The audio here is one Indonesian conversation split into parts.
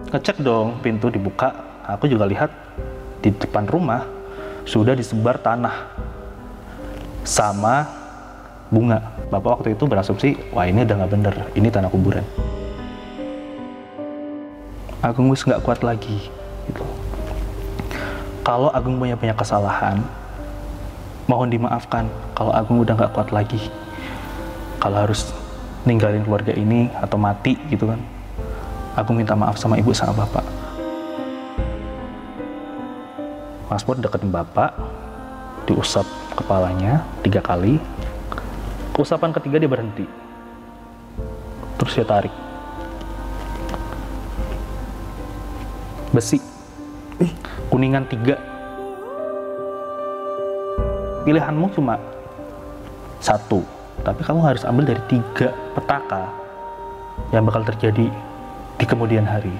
ngecek dong, pintu dibuka. Aku juga lihat di depan rumah sudah disebar tanah sama bunga. Bapak waktu itu berasumsi, wah ini udah nggak bener, ini tanah kuburan. Agung wis nggak kuat lagi. Gitu. Kalau Agung punya banyak kesalahan, mohon dimaafkan. Kalau Agung udah nggak kuat lagi, kalau harus ninggalin keluarga ini atau mati gitu kan, Agung minta maaf sama ibu sama bapak. Mas Pur deketin bapak, diusap kepalanya 3 kali. Usapan ketiga dia berhenti, terus dia tarik besi kuningan 3. Pilihanmu cuma 1, tapi kamu harus ambil dari 3 petaka yang bakal terjadi di kemudian hari.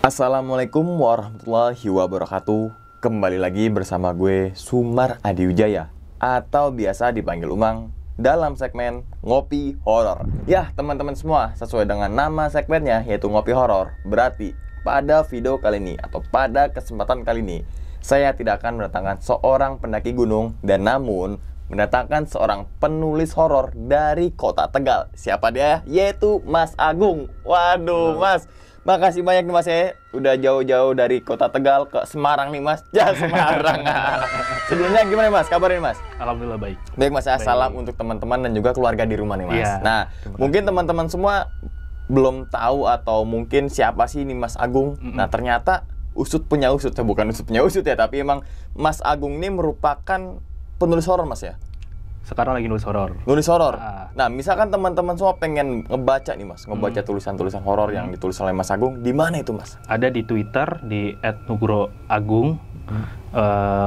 Assalamualaikum warahmatullahi wabarakatuh. Kembali lagi bersama gue Sumar Adiwijaya, atau biasa dipanggil Umang, dalam segmen Ngopi Horor. Ya teman-teman semua, sesuai dengan nama segmennya yaitu Ngopi Horor, berarti pada video kali ini atau pada kesempatan kali ini saya tidak akan mendatangkan seorang pendaki gunung, dan namun mendatangkan seorang penulis horor dari kota Tegal. Siapa dia? Yaitu Mas Agung. Waduh Mas, makasih banyak nih Mas ya, udah jauh-jauh dari kota Tegal ke Semarang nih Mas. Ya Semarang. Sebelumnya gimana Mas, kabarnya Mas? Alhamdulillah baik. Baik Mas ya, Baik. salam untuk teman-teman dan juga keluarga di rumah nih Mas. Iya, Nah, mungkin teman-teman semua belum tahu atau mungkin siapa sih ini Mas Agung. Nah, ternyata usut punya usut, bukan usut punya usut ya, tapi emang Mas Agung ini merupakan penulis horor Mas ya? Sekarang lagi nulis horor. Nulis horor. Ah. Nah, misalkan teman-teman semua pengen ngebaca nih Mas, ngebaca tulisan-tulisan horor yang ditulis oleh Mas Agung, di mana itu Mas? Ada di Twitter di @nugroagung,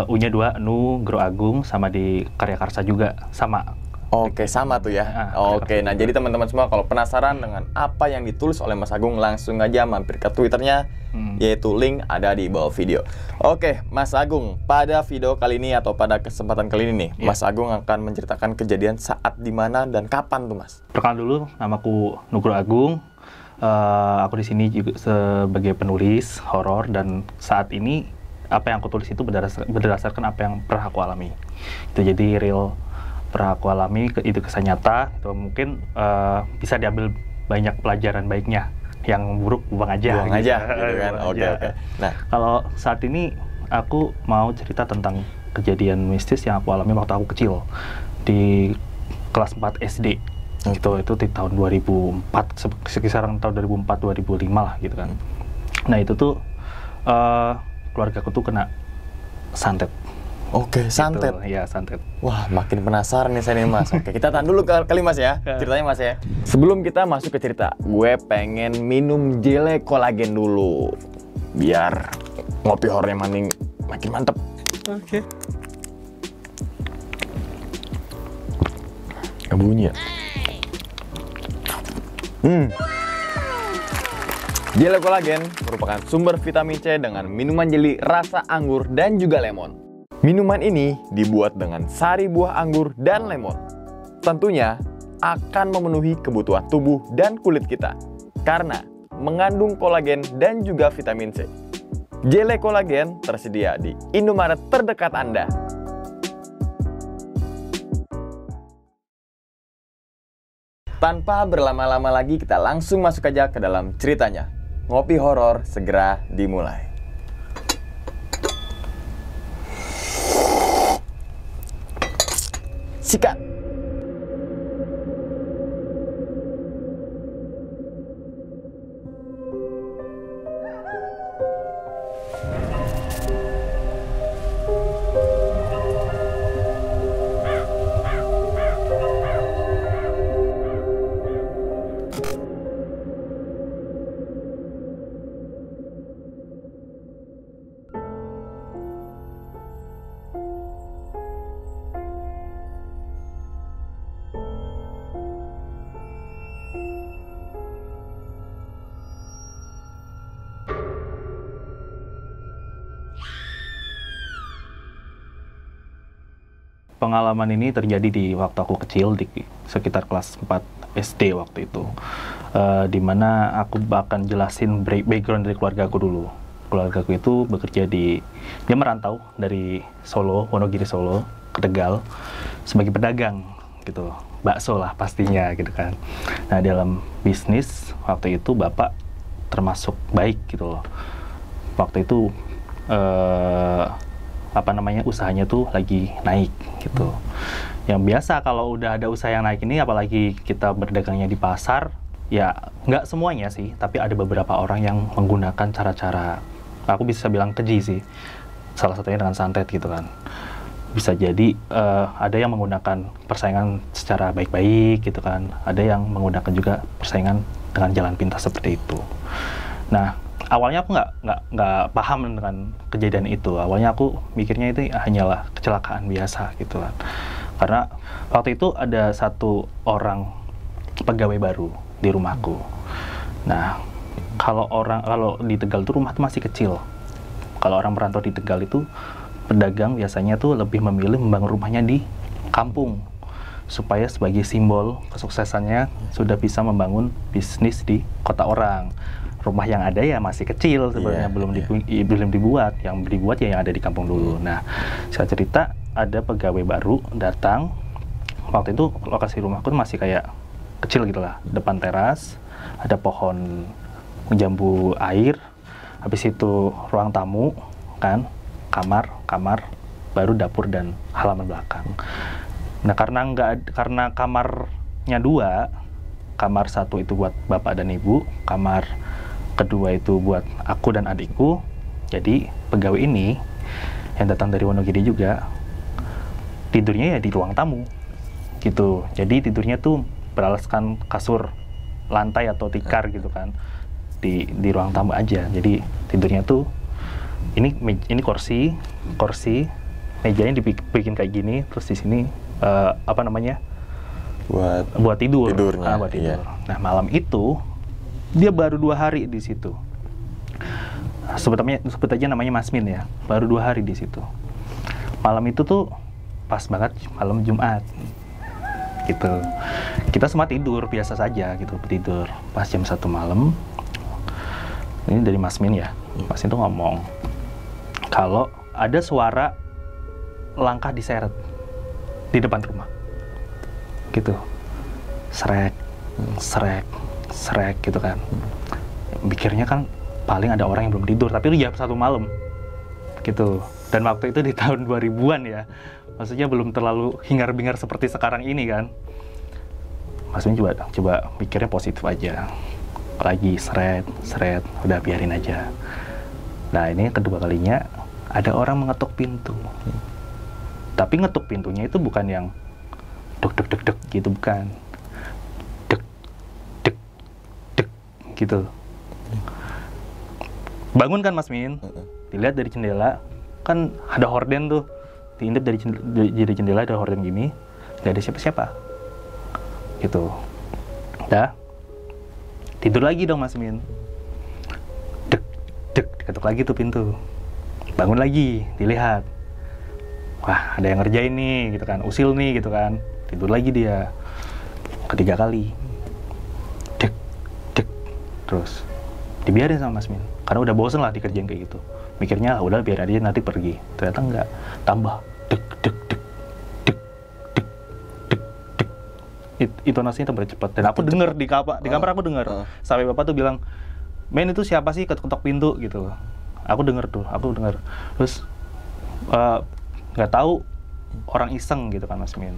U-nya 2, Nugroagung, sama di Karya Karsa juga, sama. Oke, sama tuh ya. Oke, nah jadi teman-teman semua kalau penasaran dengan apa yang ditulis oleh Mas Agung, langsung aja mampir ke Twitternya, yaitu link ada di bawah video. Oke, Mas Agung, pada video kali ini atau pada kesempatan kali ini nih, Mas Agung akan menceritakan kejadian saat, di mana, dan kapan tuh Mas? Perkenalkan dulu, namaku Nugroagung. Aku di sini juga sebagai penulis horor, dan saat ini apa yang aku tulis itu berdasarkan apa yang pernah aku alami. Itu jadi real, pernah aku alami, itu kisah nyata. Itu mungkin bisa diambil banyak pelajaran baiknya. Yang buruk buang aja. Buang aja, gitu kan. Oke. Nah, kalau saat ini aku mau cerita tentang kejadian mistis yang aku alami waktu aku kecil di kelas 4 SD. Gitu, itu di tahun 2004, sekitar tahun 2004-2005 lah gitu kan. Nah itu tuh keluarga aku tuh kena santet. oke, santet. Gitu. Iya, santet. Wah, makin penasaran nih saya nih Mas. Oke, kita tahan dulu kali Mas ya, ceritanya Mas ya. Sebelum kita masuk ke cerita, gue pengen minum jele kolagen dulu, biar ngopi horornya makin mantep. Oke. Gak bunyi ya? Jele kolagen merupakan sumber vitamin C dengan minuman jeli rasa anggur dan juga lemon. Minuman ini dibuat dengan sari buah anggur dan lemon. Tentunya akan memenuhi kebutuhan tubuh dan kulit kita karena mengandung kolagen dan juga vitamin C. Jele kolagen tersedia di Indomaret terdekat Anda. Tanpa berlama-lama lagi, kita langsung masuk aja ke dalam ceritanya. Ngopi horor segera dimulai. Sikat. pengalaman ini terjadi di waktu aku kecil, di sekitar kelas 4 SD waktu itu. Dimana aku bahkan jelasin background dari keluarga aku dulu. Keluarga aku itu bekerja dia merantau dari Solo, Wonogiri Solo, ke Tegal, sebagai pedagang gitu. Bakso lah pastinya gitu kan. Nah, dalam bisnis waktu itu bapak termasuk baik gitu loh. Waktu itu usahanya tuh lagi naik gitu. Yang biasa kalau udah ada usaha yang naik ini, apalagi kita berdagangnya di pasar, ya nggak semuanya sih, tapi ada beberapa orang yang menggunakan cara-cara, aku bisa bilang keji sih, salah satunya dengan santet gitu kan. Bisa jadi ada yang menggunakan persaingan secara baik-baik gitu kan, ada yang menggunakan juga persaingan dengan jalan pintas seperti itu. Nah, awalnya aku nggak paham dengan kejadian itu. Awalnya aku mikirnya itu hanyalah kecelakaan biasa gitu kan. Karena waktu itu ada satu orang pegawai baru di rumahku. Nah, kalau di Tegal itu rumah tuh masih kecil. Kalau orang merantau di Tegal itu, pedagang biasanya tuh lebih memilih membangun rumahnya di kampung, supaya sebagai simbol kesuksesannya sudah bisa membangun bisnis di kota orang. Rumah yang ada ya masih kecil sebenarnya, belum dibuat. Yang dibuat ya yang ada di kampung dulu. Nah, saya cerita ada pegawai baru datang. Waktu itu lokasi rumahku masih kayak kecil gitu lah. Depan teras, ada pohon jambu air. Habis itu ruang tamu kan, kamar, baru dapur dan halaman belakang. Nah, karena kamarnya 2, kamar 1 itu buat bapak dan ibu, kamar kedua itu buat aku dan adikku. Jadi pegawai ini yang datang dari Wonogiri juga tidurnya ya di ruang tamu gitu. Jadi tidurnya tuh beralaskan kasur lantai atau tikar gitu kan, di ruang tamu aja. Jadi tidurnya tuh ini kursi mejanya dibikin kayak gini, terus di sini buat tidur. Buat tidur. Nah, malam itu dia baru 2 hari di situ. Sebut aja namanya Masmin ya. Baru 2 hari di situ. Malam itu tuh pas banget malam Jumat. Gitu. Kita semua tidur biasa saja gitu, tidur. Pas jam 1 malam. Ini dari Masmin ya. Masmin tuh ngomong kalau ada suara langkah diseret di depan rumah. Gitu. Srek gitu kan. Pikirnya kan paling ada orang yang belum tidur, tapi itu jam 1 malam gitu. Dan waktu itu di tahun 2000-an ya, maksudnya belum terlalu hingar-bingar seperti sekarang ini kan. Maksudnya coba pikirnya positif aja. Lagi seret, udah biarin aja. Nah, ini kedua kalinya ada orang mengetuk pintu. Tapi ngetuk pintunya itu bukan yang dek gitu, bukan. Gitu. Bangun kan Mas Min, dilihat dari jendela, kan ada horden tuh, diintip dari jendela ada horden gini, nggak ada siapa-siapa. Gitu. Dah, tidur lagi dong Mas Min. Ketuk lagi tuh pintu. Bangun lagi, dilihat. Wah, ada yang ngerjain nih, gitu kan, usil nih, gitu kan. Tidur lagi dia. Ketiga kali. Terus dibiarin sama Mas Min, karena udah bosen lah dikerjain kayak gitu. Mikirnya udah biar aja nanti pergi. Ternyata enggak, tambah intonasinya tambah cepat. Dan aku denger di kamar aku denger sampai bapak tuh bilang, "Men, itu siapa sih ketok pintu?" gitu. Aku denger. Terus nggak tahu orang iseng gitu kan Mas Min.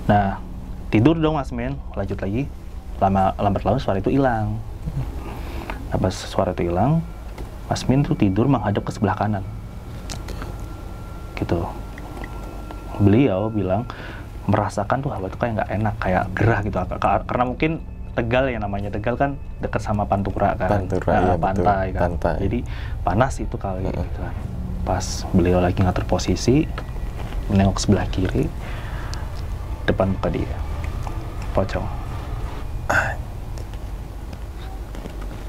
Nah, tidur dong Mas Min, lanjut lagi. Lambat laun suara itu hilang. Nah, pas suara itu hilang, Mas Min tuh tidur menghadap ke sebelah kanan. Gitu. Beliau bilang merasakan tuh hawa tuh kayak nggak enak, kayak gerah gitu. Karena mungkin Tegal ya, namanya Tegal kan dekat sama Pantura kan. Pantai kan. Jadi panas itu kali gitu kan. Pas beliau lagi ngatur posisi, menengok sebelah kiri, depan muka dia pocong.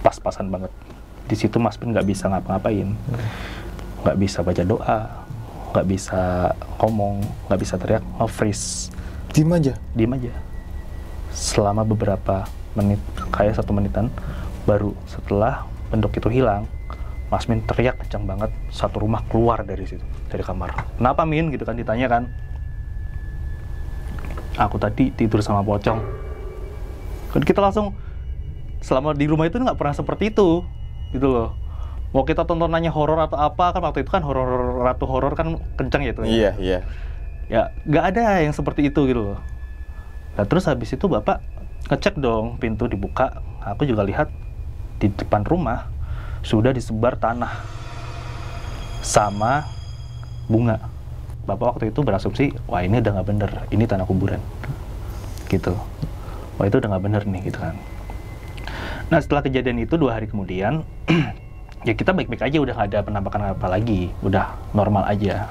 Pas-pasan banget. Di situ Mas Min nggak bisa ngapa-ngapain, nggak bisa baca doa, nggak bisa ngomong, nggak bisa teriak, nge-freeze. Diem aja. Selama beberapa menit, kayak 1 menitan, baru setelah bentuk itu hilang, Mas Min teriak kencang banget, satu rumah keluar dari situ, dari kamar. Kenapa Min? Gitu kan ditanya kan. Aku tadi tidur sama pocong. Kan kita langsung, selama di rumah itu nggak pernah seperti itu, gitu loh. Mau kita tontonannya horor atau apa, kan waktu itu kan ratu horor kan kencang ya itu. Iya. Ya nggak ada yang seperti itu gitu loh. Nah terus habis itu bapak ngecek dong, pintu dibuka. Aku juga lihat di depan rumah sudah disebar tanah sama bunga. Bapak waktu itu berasumsi, wah ini udah nggak bener, ini tanah kuburan gitu. Wah itu udah nggak bener nih gitu kan. Nah setelah kejadian itu 2 hari kemudian ya kita baik-baik aja, udah nggak ada penampakan apa lagi, udah normal aja.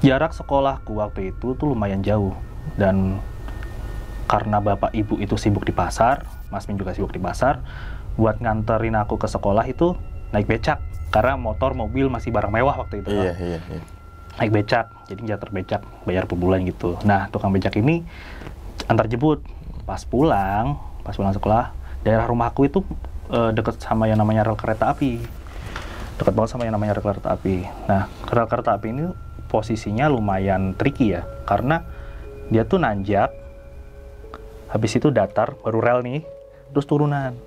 Jarak sekolahku waktu itu tuh lumayan jauh, dan karena bapak ibu itu sibuk di pasar, Mas Min juga sibuk di pasar, buat nganterin aku ke sekolah itu naik becak, karena motor mobil masih barang mewah waktu itu. Iya. Naik becak, jadi jatuh becak, bayar per bulan gitu. Nah tukang becak ini antar jemput. Pas pulang sekolah, daerah rumahku itu deket sama yang namanya rel kereta api. Deket banget sama yang namanya rel kereta api. Nah rel kereta api ini posisinya lumayan tricky ya, karena dia tuh nanjak, habis itu datar, baru rel nih, terus turunan.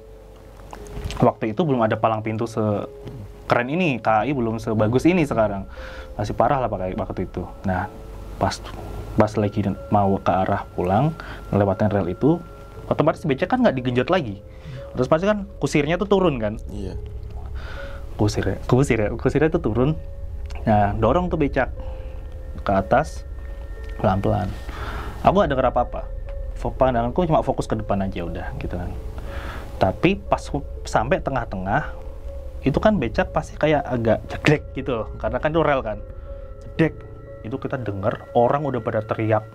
Waktu itu belum ada palang pintu sekeren ini, KAI belum sebagus ini sekarang, masih parah lah pakai waktu itu. Nah pas lagi mau ke arah pulang, ngelewatin rel itu, otomatis becak kan nggak digenjot lagi, terus pasti kan kusirnya tuh turun kan. Iya. Kusirnya tuh turun. Nah dorong tuh becak ke atas pelan-pelan. Aku gak denger apa-apa, pandanganku cuma fokus ke depan aja udah gitu kan. Tapi pas sampai tengah-tengah itu kan becak pasti kayak agak jedek gitu loh, karena kan itu rel kan, jedek. Itu kita denger orang udah pada teriak,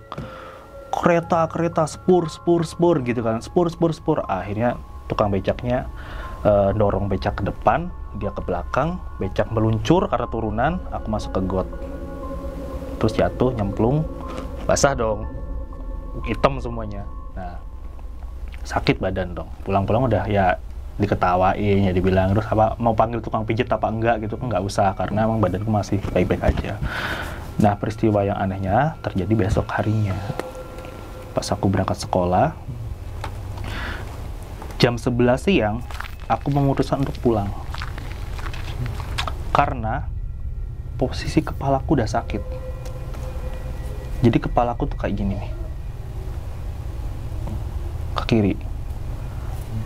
kereta spur gitu kan, spur. Akhirnya tukang becaknya dorong becak ke depan, dia ke belakang, becak meluncur karena turunan, aku masuk ke got. Terus jatuh, nyemplung, basah dong, hitam semuanya. Nah, sakit badan dong. Pulang-pulang udah ya diketawain, ya dibilang, terus apa mau panggil tukang pijit apa enggak gitu, nggak usah, karena emang badanku masih baik-baik aja. Nah, peristiwa yang anehnya terjadi besok harinya. Pas aku berangkat sekolah, jam 11 siang, aku memutuskan untuk pulang. Karena posisi kepalaku udah sakit. Jadi kepalaku tuh kayak gini nih, ke kiri.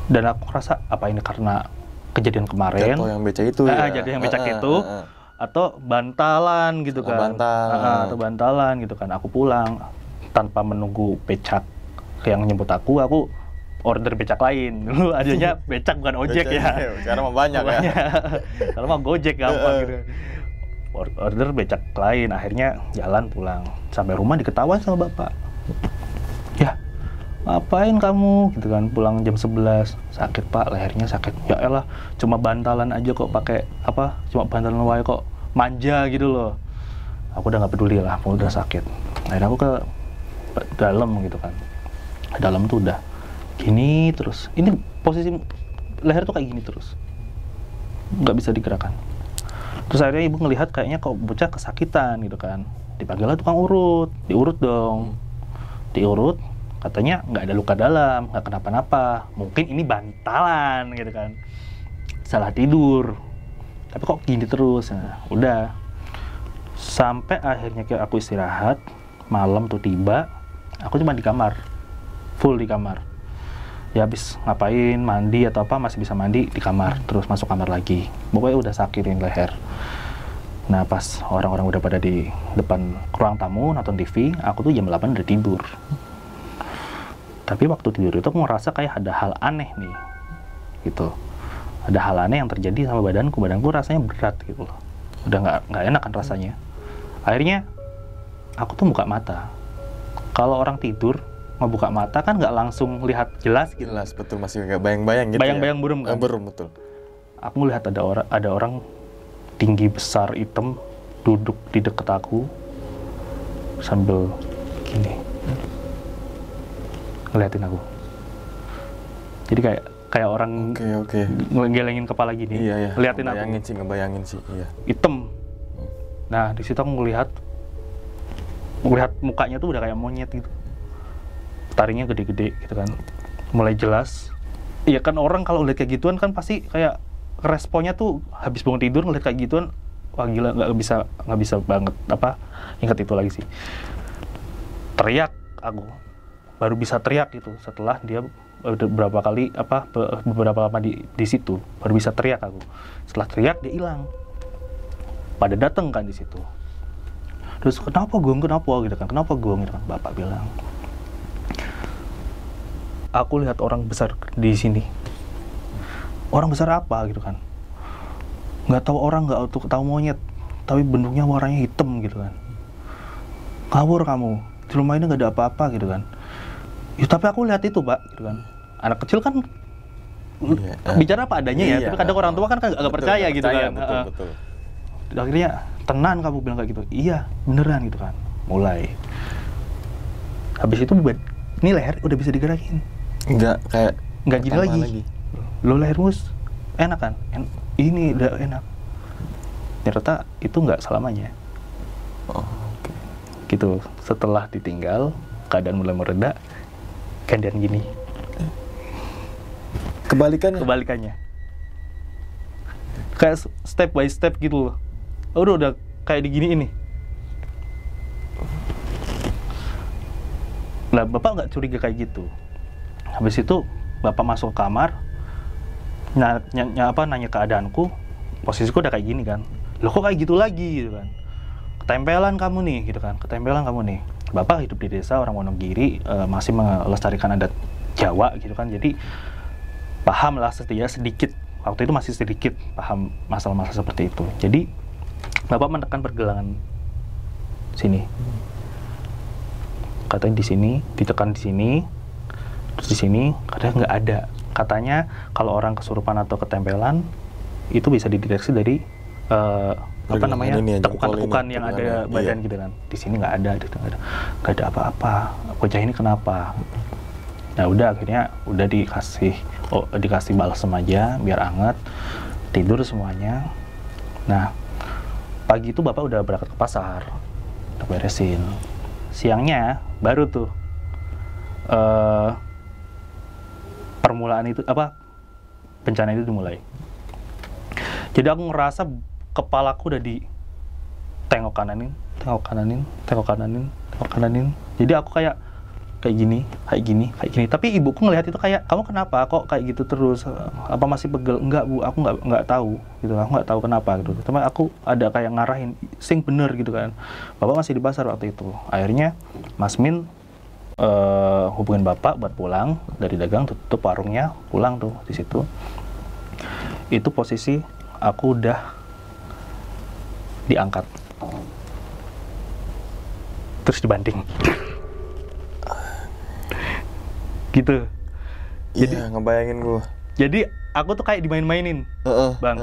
Dan aku rasa apa ini karena kejadian kemarin, jatuh yang becak itu ya? Jatuh yang becak itu, atau bantalan gitu kan. Atau bantalan gitu kan. Aku pulang tanpa menunggu becak yang nyebut aku order becak lain. Dulu adanya becak bukan ojek ya. Sekarang mah banyak ya. Kalau mah Gojek gampang gitu. Order becak lain, akhirnya jalan pulang. Sampai rumah diketawain sama bapak. Ya, ngapain kamu? Gitu kan, pulang jam 11. Sakit pak, lehernya sakit. Ya elah, cuma bantalan aja kok, pakai apa? Cuma bantalan wae kok, manja gitu loh. Aku udah nggak peduli lah, aku udah sakit. Akhirnya aku ke dalam gitu kan. Dalam tuh udah gini terus. Ini posisi leher tuh kayak gini terus, nggak bisa digerakkan. Terus akhirnya ibu ngelihat kayaknya kok bocah kesakitan gitu kan. Dipanggillah tukang urut, diurut dong. Diurut, katanya nggak ada luka dalam, nggak kenapa-napa. Mungkin ini bantalan gitu kan. Salah tidur. Tapi kok gini terus. Nah, udah. Sampai akhirnya aku istirahat, malam tuh tiba, aku cuma di kamar. Full di kamar. Ya habis ngapain, mandi atau apa, masih bisa mandi di kamar, terus masuk kamar lagi. Pokoknya udah sakitin leher. Nah pas orang-orang udah pada di depan ruang tamu nonton TV, aku tuh jam 8 udah tidur. Tapi waktu tidur itu aku ngerasa kayak ada hal aneh nih, gitu. Ada hal aneh yang terjadi sama badanku rasanya berat gitu loh. Udah nggak enak kan rasanya. Akhirnya aku tuh buka mata. Kalau orang tidur ngebuka mata kan nggak langsung lihat jelas gitu. Jelas, betul, masih kayak bayang-bayang gitu. Bayang-bayang burem kan? Burem, betul. Aku lihat ada orang tinggi besar hitam duduk di dekat aku sambil gini ngeliatin aku. Jadi kayak orang ngelengin kepala gini, ngeliatin aku. Ngebayangin sih, iya. Hitam. Nah, di situ aku ngelihat mukanya tuh udah kayak monyet gitu. Taringnya gede-gede gitu kan. Mulai jelas. Iya kan, orang kalau lihat kayak gituan kan pasti kayak responnya tuh habis bangun tidur ngeliat kayak gituan, wah gila, nggak bisa banget ingat itu lagi sih. Teriak aku, baru bisa teriak itu setelah dia beberapa lama di situ, baru bisa teriak aku. Setelah teriak dia hilang, pada datang kan di situ. Terus kenapa gitu kan, bapak bilang, aku lihat orang besar di sini. Orang besar apa gitu kan, nggak tahu orang, nggak tahu monyet, tapi bentuknya warnanya hitam gitu kan. Ngawur kamu, di rumah ini nggak ada apa-apa gitu kan. Ya tapi aku lihat itu pak gitu kan. Anak kecil kan bicara apa adanya ya, tapi kadang orang tua kan agak percaya gitu kan. Betul. Akhirnya tenan kamu bilang kayak gitu. Iya beneran gitu kan. Mulai habis itu ini leher udah bisa digerakin, nggak gini lagi. Lo lehermu enak kan? Ini udah enak. Ternyata itu nggak selamanya. Gitu. Setelah ditinggal, keadaan mulai mereda, gantian gini. Kebalikannya. Kayak step by step gitu loh. Udah kayak digini ini. Lah bapak nggak curiga kayak gitu. Habis itu bapak masuk ke kamar, nanya keadaanku, posisiku udah kayak gini kan. Loh kok kayak gitu lagi gitu kan. Ketempelan kamu nih gitu kan, Bapak hidup di desa orang Wonogiri, masih melestarikan adat Jawa gitu kan. Jadi paham lah sedikit, waktu itu masih sedikit paham masalah-masalah seperti itu. Jadi bapak menekan pergelangan sini. Katanya di sini, ditekan di sini, terus di sini katanya nggak ada. Katanya kalau orang kesurupan atau ketempelan itu bisa dideteksi dari tekukan-tekukan yang ada badan gitu kan. Di sini nggak ada apa-apa. Bocah ini kenapa? Nah udah akhirnya dikasih balsem aja biar anget, tidur semuanya. Nah pagi itu bapak udah berangkat ke pasar untuk beresin. Siangnya baru tuh permulaan itu bencana itu dimulai. Jadi aku ngerasa kepalaku udah di tengok kananin. Jadi aku kayak gini. Tapi ibuku ngelihat itu kayak, kamu kenapa kok kayak gitu terus? Apa masih pegel? Enggak bu, aku nggak tahu gitu. Aku nggak tahu kenapa gitu. Cuma aku ada kayak ngarahin, sing bener gitu kan. Bapak masih di pasar waktu itu. Akhirnya Mas Min hubungin bapak buat pulang dari dagang, tutup warungnya, pulang tuh di situ. Itu posisi aku udah diangkat, terus dibanting, gitu. Jadi ngebayangin gua. Jadi aku tuh kayak dimain-mainin, bang.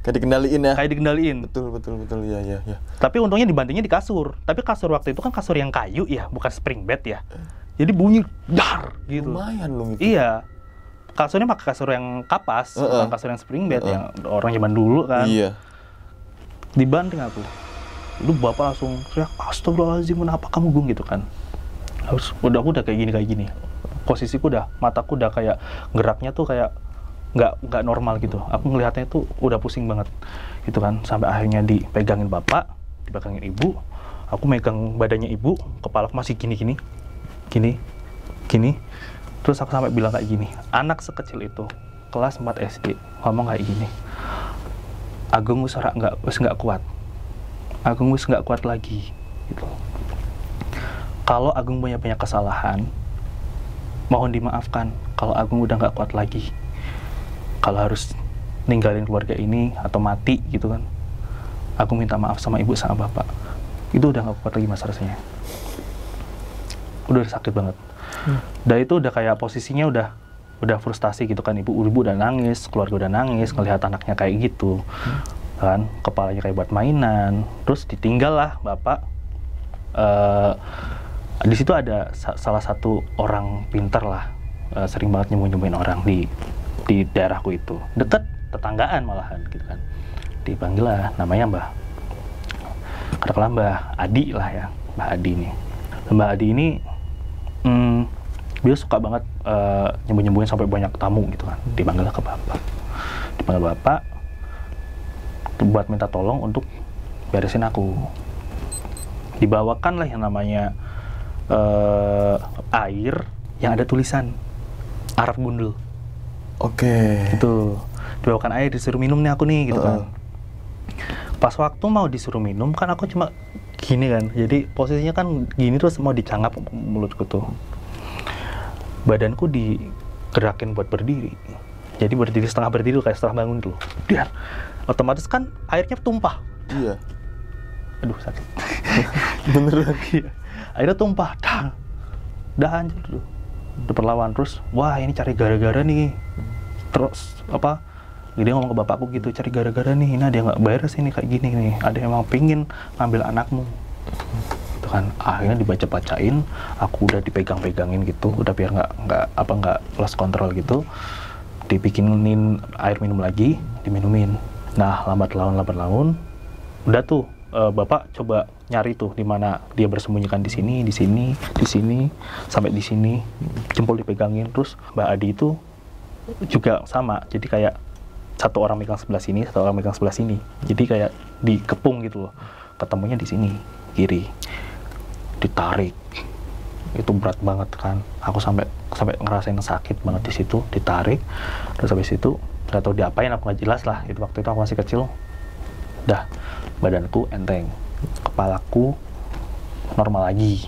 Kayak dikendaliin ya? Kayak dikendaliin. Betul, ya. Tapi untungnya dibantingnya di kasur. Tapi kasur waktu itu kan kasur yang kayu ya, bukan spring bed ya. Jadi bunyi dar gitu. Lumayan loh itu. Iya. Kasurnya pakai kasur yang kapas, bukan kasur yang spring bed yang orang zaman dulu kan. Iya. Dibanting aku. Lu bapak langsung teriak, astagfirullahaladzim, kenapa kamu gung gitu kan. Aku udah kayak gini. Posisiku mataku udah kayak geraknya tuh kayak nggak normal gitu. Aku ngelihatnya tuh udah pusing banget gitu kan. Sampai akhirnya dipegangin bapak, dipegangin ibu. Aku megang badannya ibu, kepalaku masih gini. Terus aku sampai bilang kayak gini, anak sekecil itu kelas 4 SD ngomong kayak gini, Agung wis nggak kuat. Agung wis nggak kuat lagi gitu. Kalau Agung punya banyak kesalahan, mohon dimaafkan. Kalau Agung udah nggak kuat lagi, kalau harus ninggalin keluarga ini atau mati gitu kan, Agung minta maaf sama ibu sama bapak. Itu udah nggak kuat lagi mas rasanya. Udah sakit banget. Dan itu udah kayak posisinya udah frustasi gitu kan, ibu udah nangis, keluarga udah nangis ngelihat anaknya kayak gitu. kan, kepalanya kayak buat mainan. Terus ditinggal lah bapak. Di situ ada salah satu orang pintar lah, sering banget nyembuhin orang di daerahku itu, deket tetanggaan malahan gitu kan. Dipanggil lah, namanya katakanlah Mbah Adi lah ya, Mbah Adi nih. Mbah Adi ini dia suka banget nyembuhin sampai banyak tamu gitu kan. Dipanggil lah ke bapak, buat minta tolong untuk beresin aku. Dibawakan lah yang namanya air yang ada tulisan Arab Gundul. Oke. Itu dibawakan air, disuruh minum nih aku nih gitu kan. Pas waktu mau disuruh minum kan aku cuma gini kan, jadi posisinya kan gini terus mau dicangap mulutku tuh. Badanku digerakin buat berdiri, jadi berdiri setengah berdiri kayak setengah bangun tuh. Biar otomatis kan airnya tumpah. Iya. Aduh sakit. Beneran. Iya. Akhirnya tumpah, dah anjir tuh. Udah perlawan terus, wah ini cari gara-gara nih. Terus apa? Dia ngomong ke bapakku gitu, cari gara-gara nih, ini ada yang nggak beres ini kayak gini nih, ada yang emang pingin ngambil anakmu. Itu kan, akhirnya dibaca-bacain, aku udah dipegang-pegangin gitu, udah biar nggak lost control gitu. Dibikinin air minum lagi, diminumin. Nah lambat laun, udah tuh. Bapak coba nyari tuh di mana dia bersembunyikan, di sini, sampai di sini, jempol dipegangin. Terus Mbak Adi itu juga sama, jadi kayak satu orang megang sebelah sini, satu orang megang sebelah sini, jadi kayak dikepung gitu loh, ketemunya di sini kiri, ditarik, itu berat banget kan, aku sampai ngerasain sakit banget di situ, ditarik, terus habis itu nggak tahu diapain, aku nggak jelas lah, itu waktu itu aku masih kecil. Dah, badanku enteng, kepalaku normal lagi,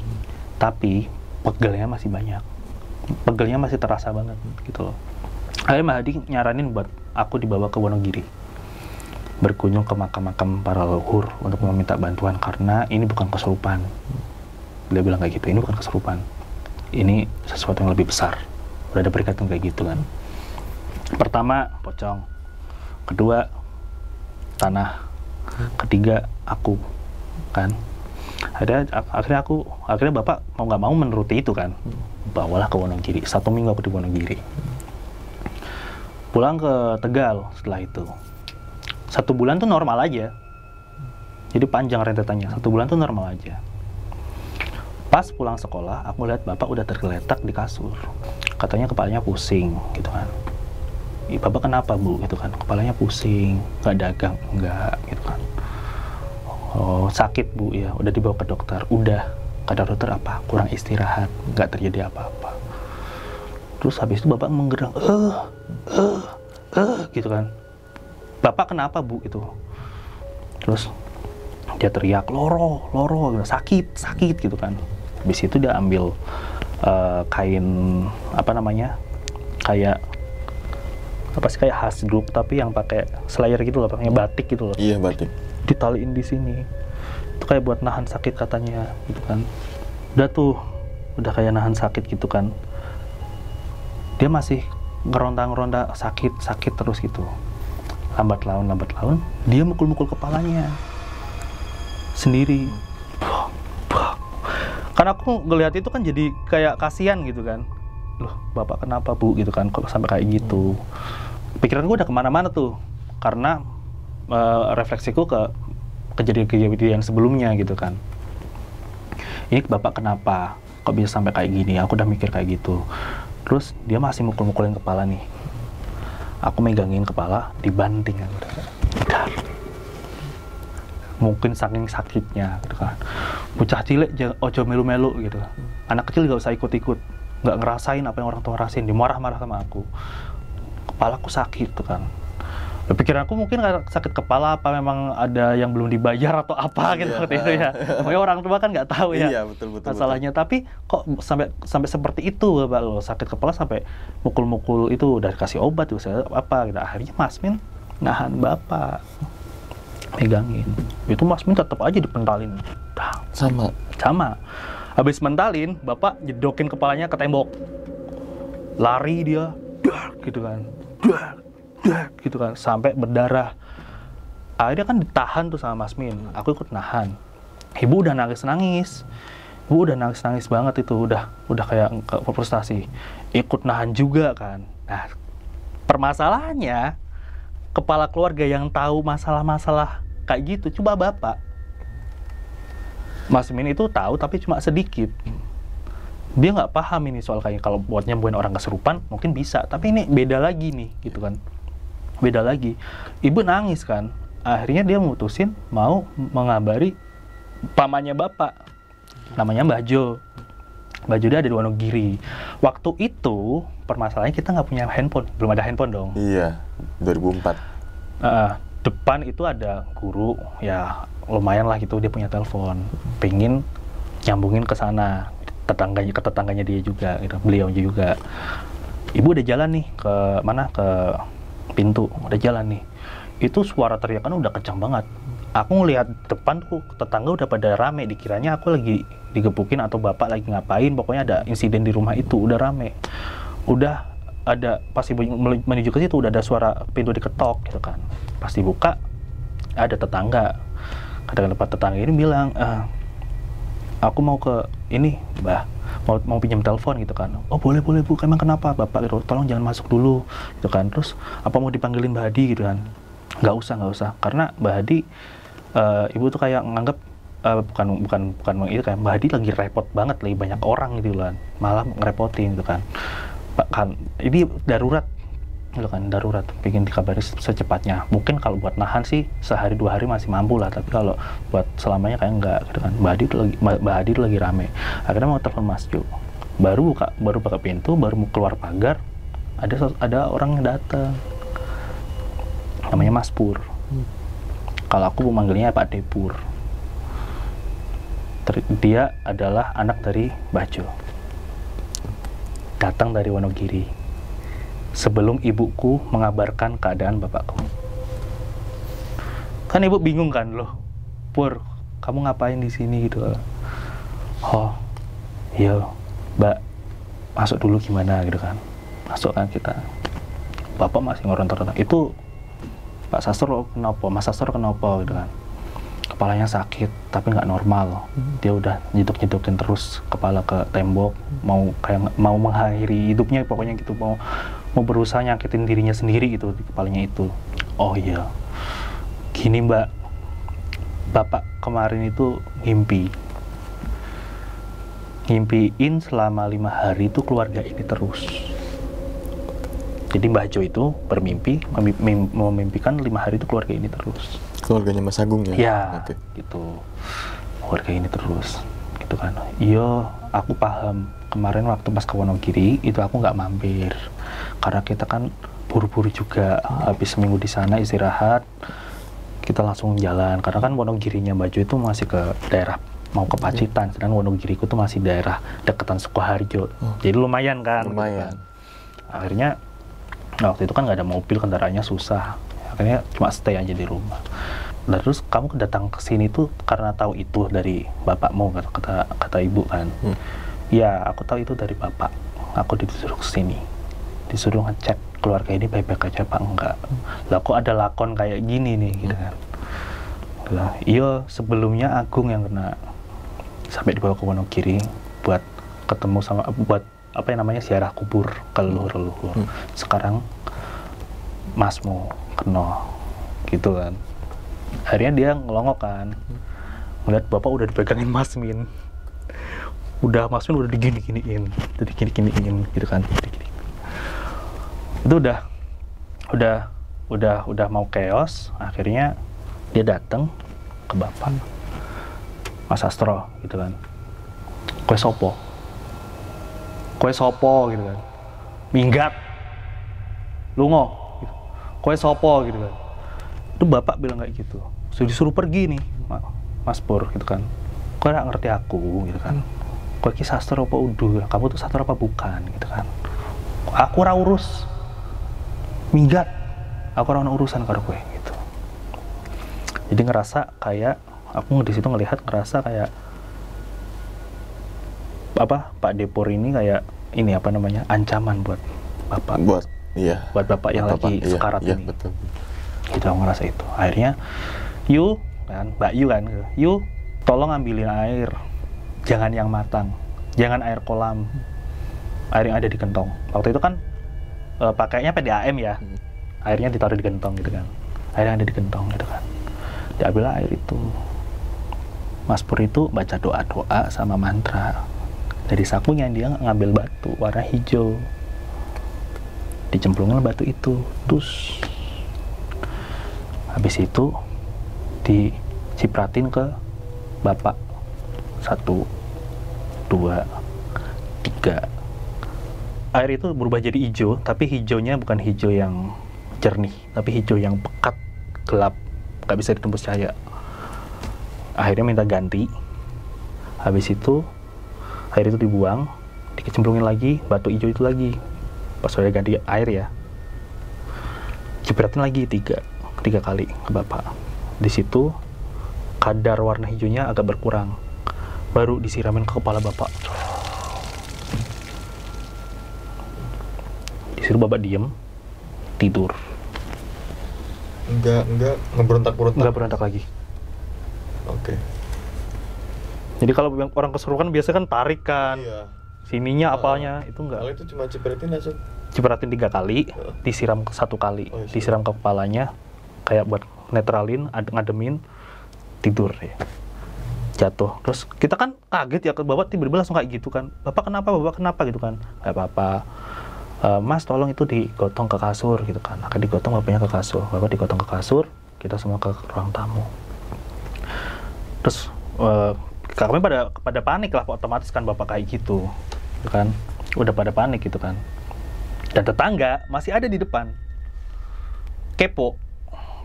tapi pegelnya masih banyak, pegelnya masih terasa banget gitu loh. Akhirnya Mbak Hadi nyaranin buat aku dibawa ke Wonogiri, berkunjung ke makam-makam para leluhur untuk meminta bantuan karena ini bukan kesurupan. Dia bilang kayak gitu, ini bukan kesurupan, ini sesuatu yang lebih besar, udah ada perikatan kayak gitu kan. Pertama pocong, kedua tanah, ketiga aku kan. Akhirnya bapak mau nggak mau menuruti itu kan, bawalah ke Wonogiri. 1 minggu aku di Wonogiri, pulang ke Tegal. Setelah itu 1 bulan tuh normal aja, jadi panjang rentetannya. 1 bulan tuh normal aja. Pas pulang sekolah aku lihat bapak udah tergeletak di kasur, katanya kepalanya pusing gitu kan. Bapak kenapa bu gitu kan, kepalanya pusing, nggak dagang, enggak gitu kan. Oh sakit bu, ya udah dibawa ke dokter, udah kata dokter apa, kurang istirahat, nggak terjadi apa-apa. Terus habis itu bapak menggerang, gitu kan. Bapak kenapa bu itu? Terus dia teriak loro, sakit gitu kan. Habis itu dia ambil kain apa namanya, kayak apa sih, kayak hasduk tapi yang pakai slayer gitu loh, pakai batik gitu loh. Iya, batik. Ditaliin di sini. Itu kayak buat nahan sakit katanya gitu kan. Udah kayak nahan sakit gitu kan. Dia masih ngeronda sakit terus gitu. Lambat laun dia mukul kepalanya sendiri. Karena aku ngelihat itu kan jadi kayak kasihan gitu kan. Loh, bapak kenapa bu gitu kan, kok sampai kayak gitu. Pikiran gue udah kemana-mana tuh, karena refleksiku ke kejadian sebelumnya gitu kan. Ini bapak kenapa kok bisa sampai kayak gini, aku udah mikir kayak gitu. Terus dia masih mukul-mukulin kepala nih, aku megangin kepala, dibanting kan. Mungkin saking sakitnya gitu kan. Bocah cilik ojo melu-melu gitu. Anak kecil gak usah ikut-ikut, nggak ngerasain apa yang orang tua rasain, dia marah-marah sama aku. Kepalaku sakit tuh kan. Pikiran aku mungkin karena sakit kepala apa memang ada yang belum dibayar atau apa gitu, seperti itu ya. Pokoknya orang tua kan nggak tahu ya. Iya, betul. Masalahnya, tapi kok sampai seperti itu Bapak lo, sakit kepala sampai mukul-mukul itu, udah kasih obat tuh apa gitu. Akhirnya Mas Min nahan Bapak, megangin. Itu Mas Min tetap aja dipentalin. Sama. Habis mentalin, Bapak jedokin kepalanya ke tembok. Lari dia, gitu kan. Gitu kan, sampai berdarah. Akhirnya kan ditahan tuh sama Mas Min, aku ikut nahan. Ibu udah nangis-nangis. Ibu udah nangis-nangis banget itu, udah kayak frustasi. Ikut nahan juga kan. Nah, permasalahannya kepala keluarga yang tahu masalah-masalah kayak gitu coba bapak. Mas Min itu tahu tapi cuma sedikit. Dia nggak paham ini soal kayak kalau buat nyembuhin orang kesurupan mungkin bisa, tapi ini beda lagi nih gitu kan. Beda lagi. Ibu nangis kan. Akhirnya dia mutusin mau mengabari pamannya bapak. Namanya Mbah Jo. Mbah Jo dia ada di Wonogiri. Waktu itu permasalahannya kita nggak punya handphone, belum ada handphone dong. Iya, 2004. Depan itu ada guru, ya lumayan lah gitu, dia punya telepon, pengen nyambungin ke sana, ke tetangganya dia juga, gitu, beliau juga. Ibu udah jalan nih ke mana, ke pintu, udah jalan nih. Itu suara teriakan udah kencang banget. Aku ngelihat depan tuh tetangga udah pada rame, dikiranya aku lagi digebukin atau bapak lagi ngapain, pokoknya ada insiden di rumah itu, udah rame. Udah ada, pas ibu menuju ke situ udah ada suara pintu diketok gitu kan. Pas dibuka ada tetangga. Katakan tempat tetangga ini bilang, aku mau ke ini, Mbah, mau pinjam telepon gitu kan. Oh boleh Bu, emang kenapa bapak gitu, tolong jangan masuk dulu gitu kan. Terus apa mau dipanggilin Mbah Hadi gitu kan. Nggak usah, karena Mbah Hadi, ibu tuh kayak nganggep bukan itu, kayak Mbah Hadi lagi repot banget, lagi banyak orang gitu kan, malah ngerepotin gitu kan. Kan ini darurat gitu kan, darurat, pengen dikabari secepatnya. Mungkin kalau buat nahan sih sehari 2 hari masih mampu lah, tapi kalau buat selamanya kayak enggak gitu kan. Mbah Hadi itu lagi rame. Akhirnya mau telepon Mas Jo, baru buka pintu, baru mau keluar pagar, ada orang yang datang, namanya Mas Pur. Kalau aku memanggilnya Pak Depur. Dia adalah anak dari Mbah Jo, datang dari Wonogiri sebelum ibuku mengabarkan keadaan bapakku. Kan ibu bingung kan, loh Pur, kamu ngapain di sini gitu. Oh iya Mbak, masuk dulu gimana gitu kan. Masuk kan kita, bapak masih ngorontor. Itu Pak Sastro kenapa, Mas Sastro kenapa gitu kan. Kepalanya sakit tapi nggak normal. Dia udah nyeduk-nyedukin terus kepala ke tembok, mau mengakhiri hidupnya pokoknya gitu, mau berusaha nyakitin dirinya sendiri gitu di kepalanya itu. Oh iya, gini Mbak, bapak kemarin itu ngimpiin selama 5 hari itu keluarga ini terus. Jadi Mbah Jo itu bermimpi memimpikan 5 hari itu keluarga ini terus. Keluarganya Mas Agung ya? Ya, okay. Gitu. Keluarga ini terus, gitu kan. Iya, aku paham. Kemarin waktu pas ke Wonogiri, itu aku nggak mampir. Karena kita kan buru-buru juga, habis seminggu di sana istirahat, kita langsung jalan. Karena kan Wonogirinya Mbah Jo itu masih ke daerah, mau ke Pacitan, sedangkan Wonogiriku itu masih daerah deketan Sukoharjo. Jadi lumayan kan. Lumayan. Gitu kan. Akhirnya, waktu itu kan nggak ada mobil, kendaraannya susah. Akhirnya cuma stay aja di rumah. Dan terus kamu datang ke sini tuh karena tahu itu dari bapakmu, kata ibu kan. Ya, aku tahu itu dari bapak. Aku disuruh ke sini, disuruh ngecek keluarga ini baik-baik aja apa enggak. Lah kok ada lakon kayak gini nih gitu kan. Lah, iya sebelumnya Agung yang kena sampai dibawa ke Wonogiri buat ketemu sama, buat apa yang namanya ziarah kubur ke leluhur. Sekarang Masmu kena gitu kan. Akhirnya dia ngelongok kan, ngeliat bapak udah dipegangin Mas Min, Mas Min udah digini-giniin gitu kan. Itu udah mau chaos. Akhirnya dia datang ke bapak, Mas Sastro gitu kan. Kowe sopo gitu kan. Minggat lungo gitu. Kowe sopo gitu kan. Itu bapak bilang kayak gitu. Sudah disuruh pergi nih Mas Pur gitu kan. Kowe gak ngerti aku gitu kan. Kowe ki sastra apa udu? Kamu tuh sastra apa bukan gitu kan. Aku ora urus. Minggat. Aku ora urusan karo kowe gitu. Jadi ngerasa kayak aku di situ ngerasa kayak apa, Pak Depur ini kayak ini apa namanya, ancaman buat bapak. Buat bapak yang lagi sekarat ini. Betul. gitu. Aku ngerasa itu. Akhirnya Yu kan, Mbak Yu kan, Yu tolong ambilin air, jangan yang matang, jangan air kolam, air yang ada di gentong. Waktu itu kan pakainya PDAM ya, airnya ditaruh di gentong gitu kan, air yang ada di gentong gitu kan. Diambil air itu, Mas Pur itu baca doa-doa sama mantra. Dari sakunya dia ngambil batu warna hijau, dicemplungin batu itu, terus habis itu dicipratin ke Bapak. 1, 2, 3. Air itu berubah jadi hijau, tapi hijaunya bukan hijau yang jernih, tapi hijau yang pekat, gelap, nggak bisa ditembus cahaya. Akhirnya minta ganti. Habis itu air itu dibuang, dikecemplungin lagi batu hijau itu lagi. Pas udah ganti air ya, cipratin lagi 3 kali ke Bapak. Di situ kadar warna hijaunya agak berkurang, baru disiramin ke kepala Bapak. Disuruh Bapak diem, tidur. Enggak berontak lagi. Oke. Jadi kalau orang kesurupan biasa kan tarik kan, Iya. sininya apanya, itu enggak. Kalau itu cuma cipratin langsung. Cipratin 3 kali, disiram 1 kali, Oh, iya. disiram ke kepalanya, kayak buat netralin, ngademin, tidur ya. Jatuh. Terus kita kan kaget ya, ke Bapak tiba-tiba langsung kayak gitu kan. Bapak kenapa gitu kan. Gak apa-apa. Mas tolong itu digotong ke kasur gitu kan. Akan digotong bapaknya ke kasur. Bapak digotong ke kasur, kita semua ke ruang tamu. Terus kami pada panik lah, otomatis kan Bapak kayak gitu kan. Udah pada panik gitu kan. Dan tetangga masih ada di depan. Kepo,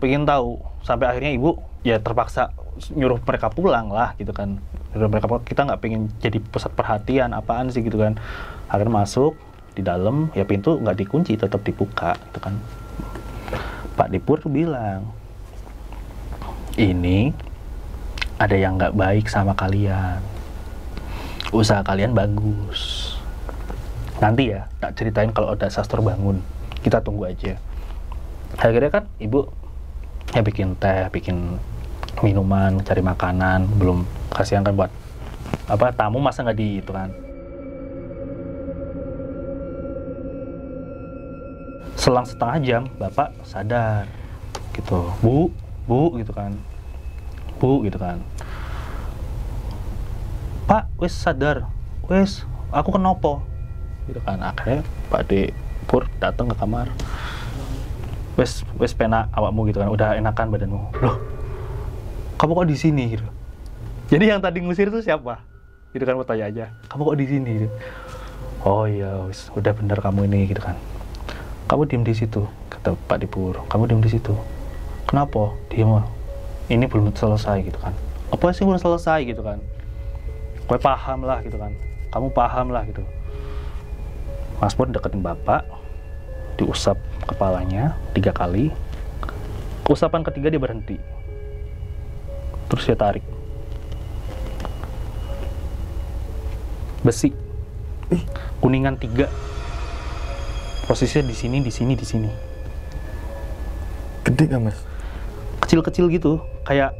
pengen tahu. Sampai akhirnya ibu ya terpaksa nyuruh mereka pulang lah gitu kan. Kita nggak pengen jadi pusat perhatian apaan sih gitu kan. Akhirnya masuk di dalam, ya pintu nggak dikunci, tetap dibuka gitu kan. Pak Dipur bilang, ini ada yang nggak baik sama kalian. Usaha kalian bagus. Nanti ya, tak ceritain kalau ada sastra bangun. Kita tunggu aja. Akhirnya kan ibu ya bikin teh, bikin minuman, cari makanan. Belum, kasihan kan buat apa tamu, masa nggak di itu kan. Selang setengah jam, Bapak sadar gitu. Bu gitu kan. Bu gitu kan. Pak, wes sadar. Wes, aku kenopo. Gitu kan. Akhirnya Pak Dipur datang ke kamar. Wes pena awakmu gitu kan. Udah enakan badanmu. Loh, kamu kok di sini gitu. Jadi yang tadi ngusir itu siapa? Gitu kan, mau tanya aja. Kamu kok di sini gitu. Oh iya, wes udah bener kamu ini gitu kan. Kamu diem di situ, kata Pak Dipur. Kamu diem di situ. Kenapa? Diem. Ini belum selesai gitu kan. Apa sih belum selesai gitu kan? Kowe paham lah gitu kan. Kamu paham lah gitu. Mas Pur deketin Bapak, diusap kepalanya 3 kali. Usapan ketiga dia berhenti. Terus dia tarik. Besi. Kuningan 3. Posisinya di sini. Gede nggak, Mas? Kecil-kecil gitu, kayak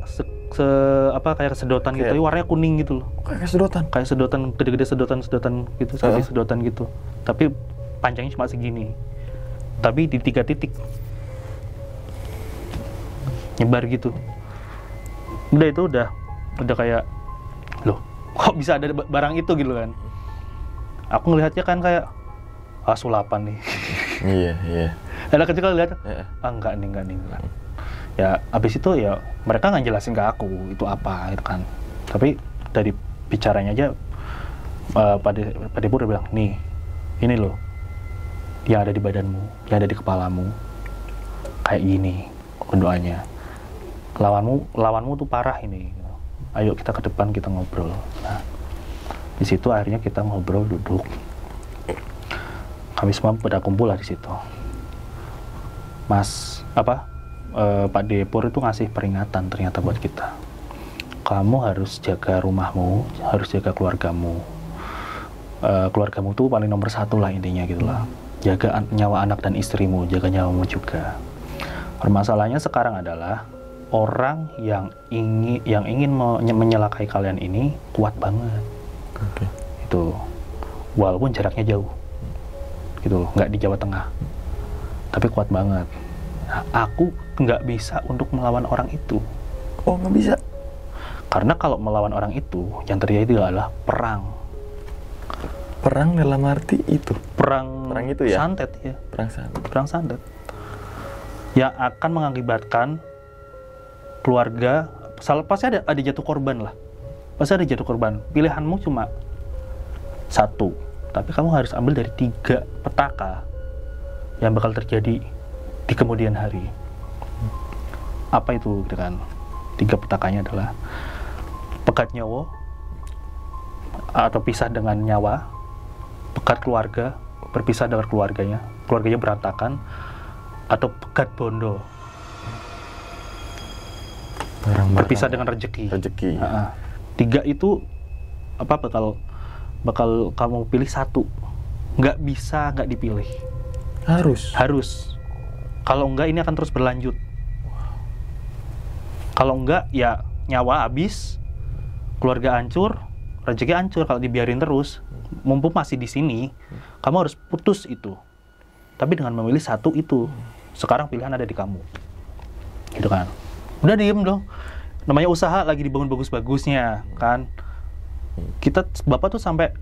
kayak sedotan gitu, tapi warnanya kuning gitu loh. Kayak sedotan. Kayak sedotan, gede-gede sedotan gitu, seperti sedotan gitu. Tapi panjangnya cuma segini. Tapi di 3 titik. Nyebar gitu. Udah kayak, loh, kok bisa ada barang itu gitu kan. Aku ngelihatnya kan kayak sulapan nih. Iya. Anak kecil lihat, enggak nih. Ya, abis itu ya mereka nggak jelasin ke aku itu apa gitu kan. Tapi dari bicaranya aja, Pak Dipur udah bilang, nih, ini loh, yang ada di badanmu, yang ada di kepalamu, kayak gini doanya. Lawanmu tuh parah ini. Ayo kita ke depan, kita ngobrol. Nah, di situ akhirnya kita ngobrol, duduk. Kami semua pada kumpul lah di situ. Pak Dipur itu ngasih peringatan ternyata buat kita. Kamu harus jaga rumahmu, harus jaga keluargamu. Keluargamu tuh paling nomor 1 lah intinya gitu lah. Jaga nyawa anak dan istrimu, jaga nyawamu juga. Permasalahannya sekarang adalah orang yang ingin menyelakai kalian ini kuat banget. Itu walaupun jaraknya jauh gitu, nggak di Jawa Tengah, tapi kuat banget. Nah, aku nggak bisa untuk melawan orang itu. Oh, nggak bisa? Karena kalau melawan orang itu yang terjadi adalah perang. Perang dalam arti itu? Perang itu ya? Santet ya. Perang santet yang akan mengakibatkan keluarga, pasti ada jatuh korban lah. Pasti ada jatuh korban. Pilihanmu cuma satu, tapi kamu harus ambil dari 3 petaka yang bakal terjadi di kemudian hari. Apa itu gitu kan? 3 petakanya adalah pekat nyawa atau pisah dengan nyawa, pekat keluarga, berpisah dengan keluarganya berantakan, atau pekat bondo, berpisah dengan rezeki. 3 itu apa bakal kamu pilih satu. Nggak bisa nggak dipilih. Harus. Kalau enggak ini akan terus berlanjut. Kalau enggak ya nyawa habis, keluarga hancur, rezeki hancur kalau dibiarin terus. Mumpung masih di sini, kamu harus putus itu. Tapi dengan memilih satu itu. Sekarang pilihan ada di kamu. Gitu kan. Udah diem dong. Namanya usaha lagi dibangun bagus-bagusnya, kan. Bapak tuh sampai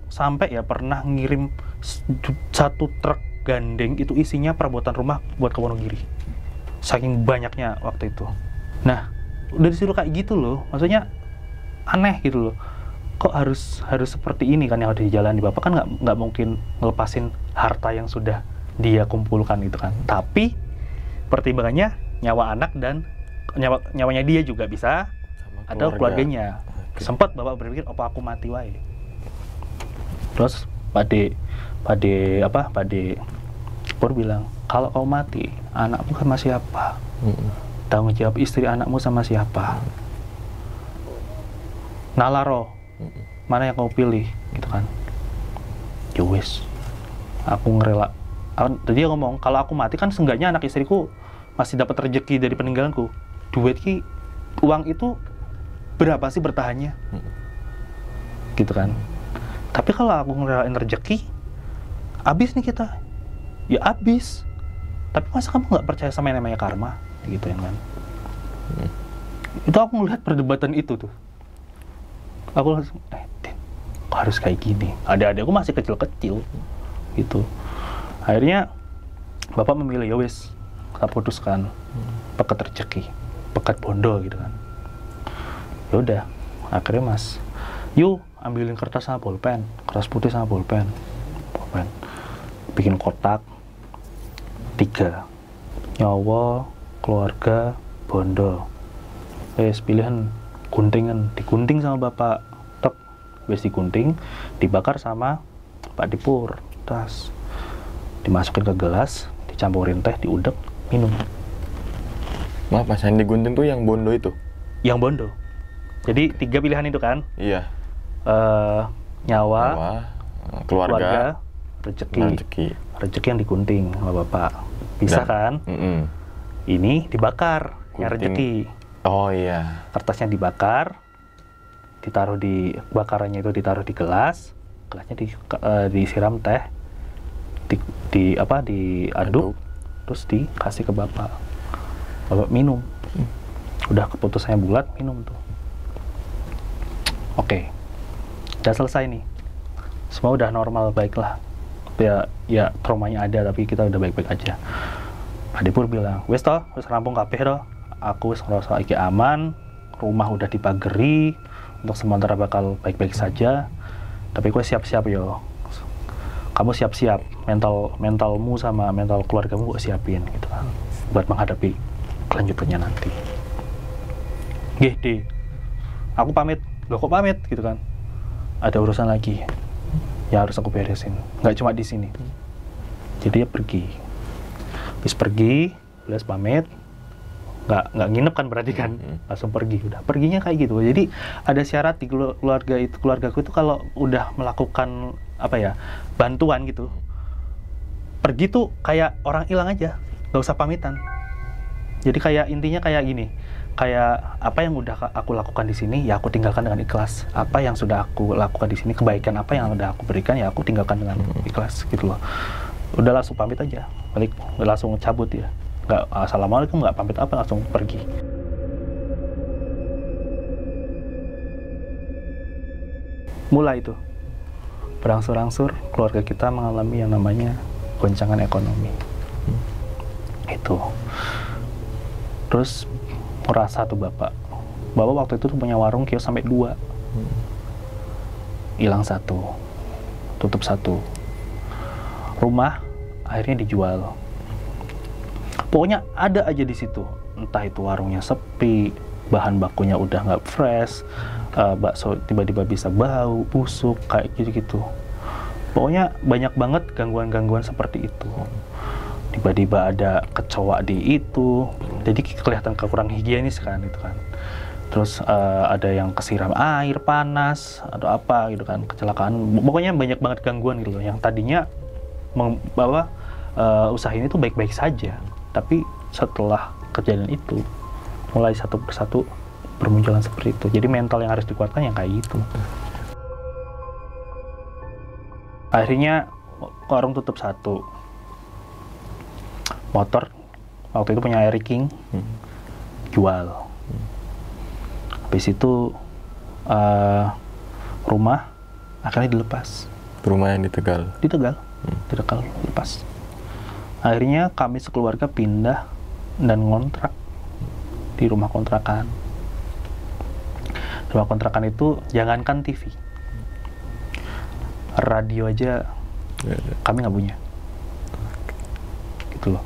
ya pernah ngirim 1 truk gandeng itu isinya perabotan rumah buat ke Wonogiri. Saking banyaknya waktu itu. Nah, udah disuruh kayak gitu loh. Maksudnya aneh gitu loh. Kok harus seperti ini kan yang ada di jalan. Bapak kan nggak mungkin ngelepasin harta yang sudah dia kumpulkan itu kan. Tapi pertimbangannya nyawa anak dan nyawanya dia juga bisa atau keluarganya. Sempat Bapak berpikir apa aku mati wae. Terus Pak Pur bilang, kalau kau mati anakmu sama siapa? Tanggung jawab istri anakmu sama siapa? Nalaro, mana yang kau pilih gitu kan. Ya wis, aku ngerela. Tadi dia ngomong, kalau aku mati kan seenggaknya anak istriku masih dapat rezeki dari peninggalanku. Duit uang itu berapa sih bertahannya? Gitu kan. Tapi kalau aku ngerelain rezeki, habis nih kita. Ya habis. Tapi masa kamu nggak percaya sama yang namanya karma? Gitu kan. Itu aku ngelihat perdebatan itu tuh. Aku langsung, kok harus kayak gini? Adik-adikku masih kecil-kecil. Gitu. Akhirnya Bapak memilih, ya wis, kita putuskan pekat rezeki, pekat bondo gitu kan. Ya udah, akhirnya Mas, yuk ambilin kertas sama bolpen, kertas putih sama bolpen, bikin kotak 3, nyawa, keluarga, bondo. Wis pilihan guntingan, digunting sama Bapak, tek, wis digunting, dibakar sama Pak Dipur, tas. Dimasukin ke gelas, dicampurin teh, diudek, minum. Maaf Mas, yang digunting tuh yang bondo itu? Yang bondo. Jadi 3 pilihan itu kan? Iya. Nyawa, keluarga, rezeki yang digunting sama Bapak. Bisa kan? Ini dibakar, yang rezeki. Oh iya. Kertasnya dibakar, ditaruh di bakarannya itu ditaruh di gelas, gelasnya disiram teh. Diaduk, terus dikasih ke Bapak minum. Udah keputusannya bulat, minum tuh. Oke, udah selesai nih, semua udah normal, baiklah. Ya traumanya ada, tapi kita udah baik-baik aja. Pak Dipur bilang, wes rampung kabeh toh, aku wis ngerasa iki aman, rumah udah dipageri, untuk sementara bakal baik-baik saja, tapi gue siap-siap yo. Kamu siap-siap, mentalmu sama mental keluargamu gue siapin gitu kan, buat menghadapi kelanjutannya nanti. Gede, aku pamit. Loh kok pamit gitu kan? Ada urusan lagi yang harus aku beresin. Nggak cuma di sini. Jadi dia pergi. Habis pergi, belas pamit. Nggak nginep kan berarti kan? Langsung pergi. Udah perginya kayak gitu. Jadi ada syarat di keluargaku itu kalau udah melakukan bantuan gitu, pergi tuh kayak orang hilang aja, nggak usah pamitan. Jadi kayak intinya kayak gini, kayak apa yang udah aku lakukan di sini ya aku tinggalkan dengan ikhlas. Apa yang sudah aku lakukan di sini, kebaikan apa yang udah aku berikan ya aku tinggalkan dengan ikhlas gitu loh. Udah langsung pamit aja, balik langsung cabut ya. Nggak assalamualaikum, nggak pamit apa, langsung pergi. Mulai itu berangsur-angsur keluarga kita mengalami yang namanya goncangan ekonomi. Itu. Terus merasa tuh bapak waktu itu tuh punya warung kios sampai 2. Hilang 1, tutup 1. Rumah akhirnya dijual. Pokoknya ada aja di situ. Entah itu warungnya sepi, bahan bakunya udah nggak fresh, bakso tiba-tiba bisa bau, busuk, kayak gitu-gitu. Pokoknya banyak banget gangguan-gangguan seperti itu. Tiba-tiba ada kecoa di itu, jadi kelihatan kurang higienis kan itu kan. Terus ada yang kesiram air panas atau apa gitu kan, kecelakaan. Pokoknya banyak banget gangguan gitu loh. Yang tadinya bahwa usaha ini tuh baik-baik saja, tapi setelah kejadian itu mulai satu persatu bermunculan seperti itu. Jadi mental yang harus dikuatkan yang kayak gitu. Akhirnya warung tutup 1. Motor waktu itu punya Air King, jual. Habis itu rumah akhirnya dilepas. Rumah yang di Tegal? Di Tegal, lepas. Akhirnya kami sekeluarga pindah dan ngontrak di rumah kontrakan. Rumah kontrakan itu jangankan TV, radio aja kami nggak punya, gitu loh.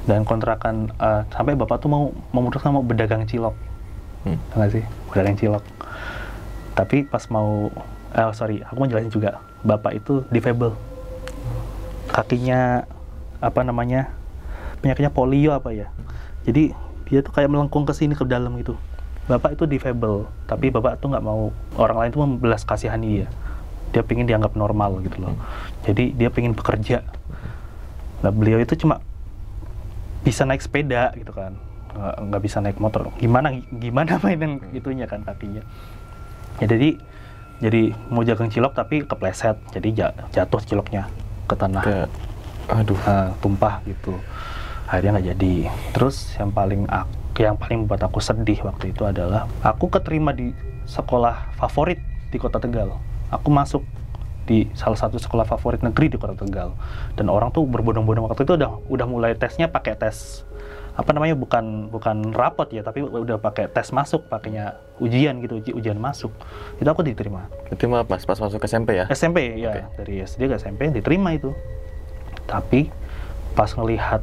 Dan kontrakan sampai bapak tuh memutuskan mau berdagang cilok, nggak sih, berdagang cilok. Tapi pas mau, aku mau jelasin juga, bapak itu difabel, kakinya penyakitnya polio apa ya. Jadi dia tuh kayak melengkung ke sini ke dalam gitu. Bapak itu difabel, tapi bapak tuh nggak mau orang lain tuh membelas kasihani dia. Dia pengen dianggap normal gitu loh. Jadi dia pengen bekerja. Nah beliau itu cuma bisa naik sepeda gitu kan, nggak bisa naik motor. Gimana mainin itunya kan kakinya. Ya jadi mau jagang cilok tapi kepleset, jadi jatuh ciloknya ke tanah. Tumpah gitu. Akhirnya nggak jadi. Terus yang paling membuat aku sedih waktu itu adalah aku keterima di sekolah favorit di Kota Tegal. Aku masuk di salah satu sekolah favorit negeri di Kota Tegal, dan orang tuh berbondong-bondong waktu itu udah mulai tesnya pakai tes bukan rapot ya, tapi udah pakai tes masuk, pakainya ujian gitu, ujian masuk. Itu aku diterima. Diterima pas masuk SMP ya? SMP ya, okay. Dari SD ke SMP diterima itu. Tapi pas ngelihat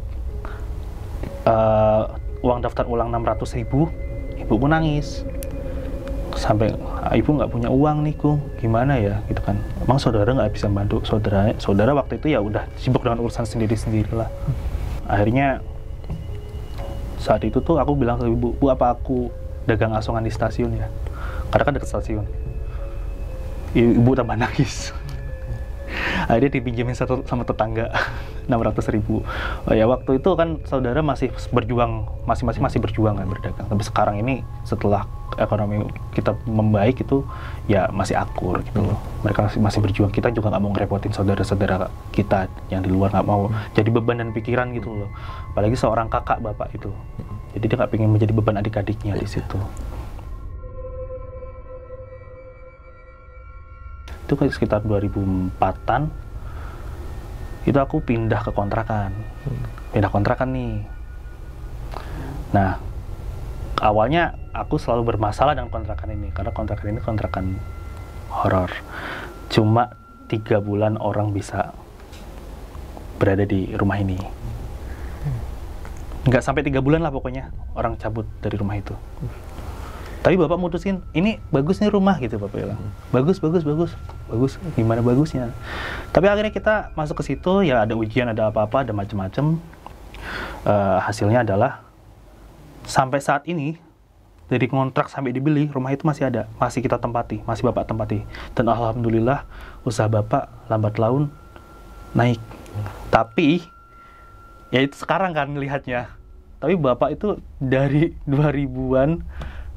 uang daftar ulang 600.000, ibuku nangis. Sampai ibu nggak punya uang nih, Kung, gimana ya gitu kan. Emang saudara nggak bisa bantu? Saudara waktu itu ya udah sibuk dengan urusan sendiri-sendiri lah. Akhirnya saat itu tuh aku bilang ke ibu, Bu, apa aku dagang asongan di stasiun ya? Karena kan dekat stasiun. Ibu tambah nangis. Akhirnya dipinjemin sama tetangga 600.000. Ya waktu itu kan saudara masih berjuang, masing-masing masih berjuang kan berdagang. Tapi sekarang ini setelah ekonomi kita membaik itu ya masih akur gitu loh. Mereka masih berjuang. Kita juga nggak mau ngerepotin saudara-saudara kita yang di luar, nggak mau jadi beban dan pikiran gitu loh. Apalagi seorang kakak bapak itu. Jadi dia nggak pengen menjadi beban adik-adiknya di situ. Itu sekitar 2004-an, itu aku pindah ke kontrakan. Pindah kontrakan nih. Nah, awalnya aku selalu bermasalah dengan kontrakan ini, karena kontrakan ini kontrakan horor. Cuma 3 bulan orang bisa berada di rumah ini. Nggak sampai 3 bulan lah pokoknya, orang cabut dari rumah itu. Tapi bapak mutusin, ini bagus nih rumah gitu, bapak bilang. Bagus. Gimana bagusnya? Tapi akhirnya kita masuk ke situ, ya ada ujian, ada apa-apa, ada macam-macam. Hasilnya adalah sampai saat ini dari kontrak sampai dibeli, rumah itu masih ada, masih kita tempati, masih bapak tempati. Dan alhamdulillah usaha bapak lambat laun naik. Tapi ya itu sekarang kan melihatnya. Tapi bapak itu dari 2000-an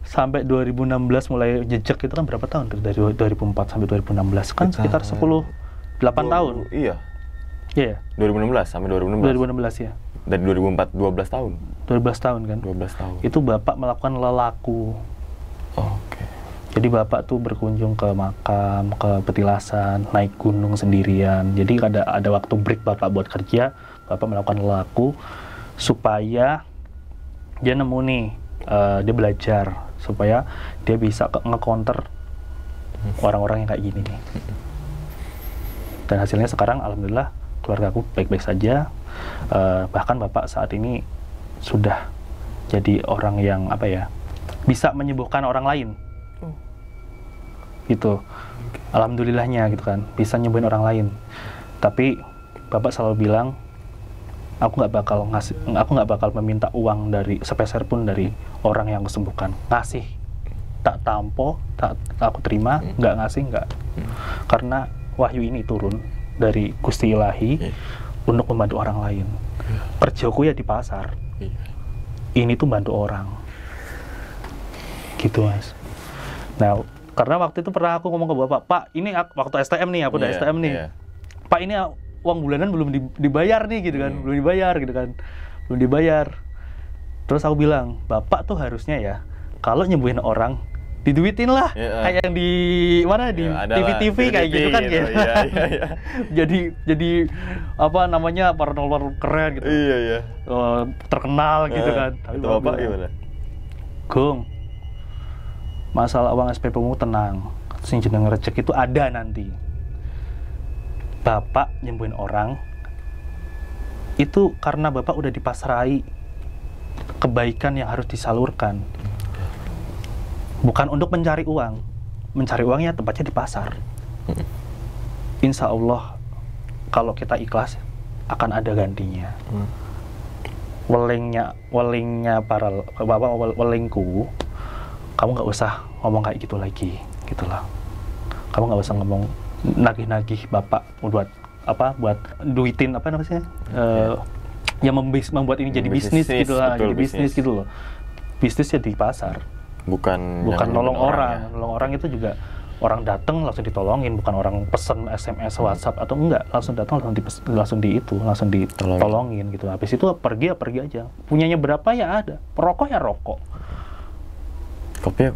sampai 2016 mulai jejak itu kan berapa tahun tuh? Dari 2004 sampai 2016 kan sekitar 8 tahun. Iya. Iya. 2016 sampai 2016. 2016 ya. Dari 2004 12 tahun. 12 tahun kan. 12 tahun. Itu bapak melakukan lelaku. Oke. Jadi bapak tuh berkunjung ke makam, ke petilasan, naik gunung sendirian. Jadi ada waktu break bapak buat kerja, bapak melakukan lelaku supaya dia nemu nih, dia belajar supaya dia bisa nge-counter orang-orang yang kayak gini nih. Dan hasilnya sekarang alhamdulillah keluarga aku baik-baik saja. Bahkan bapak saat ini sudah jadi orang yang bisa menyembuhkan orang lain. Gitu. Alhamdulillahnya gitu kan, bisa nyembuhin orang lain. Tapi bapak selalu bilang, aku nggak bakal meminta uang dari sepeser pun dari orang yang kesembuhkan. Ngasih tak tampo, tak aku terima, nggak ngasih nggak. Karena wahyu ini turun dari Gusti Ilahi untuk membantu orang lain. Kerjaku ya di pasar. Ini tuh bantu orang. Gitu Mas. Nah, karena waktu itu pernah aku ngomong ke bapak, Pak, ini waktu STM nih, aku udah STM nih. Pak, ini uang bulanan belum dibayar nih gitu kan, belum dibayar gitu kan, belum dibayar. Terus aku bilang, bapak tuh harusnya ya, kalau nyembuhin orang, diduitin lah, kayak yang di mana di TV-TV kayak gitu kan gitu. Jadi apa namanya paranormal keren gitu. Terkenal gitu kan. Tapi itu bapak gimana? Gung, masalah uang SPP-mu tenang, sing jeneng rezeki itu ada nanti. Bapak nyembuhin orang itu karena bapak udah dipasrai kebaikan yang harus disalurkan, bukan untuk mencari uang. Mencari uangnya tempatnya di pasar. Insya Allah kalau kita ikhlas akan ada gantinya. Welingnya para bapak, welingku, kamu nggak usah ngomong kayak gitu lagi, gitulah. Kamu nggak usah ngomong nagih-nagih bapak buat duitin yang membuat ini jadi bisnis gitu lah, jadi bisnis gitu loh. Bisnisnya di pasar, bukan nolong orang. Nolong orang itu juga orang datang langsung ditolongin, bukan orang pesen SMS, WhatsApp atau enggak, langsung datang langsung ditolongin gitu. Habis itu pergi aja. Punyanya berapa ya ada, rokok ya rokok. Kopi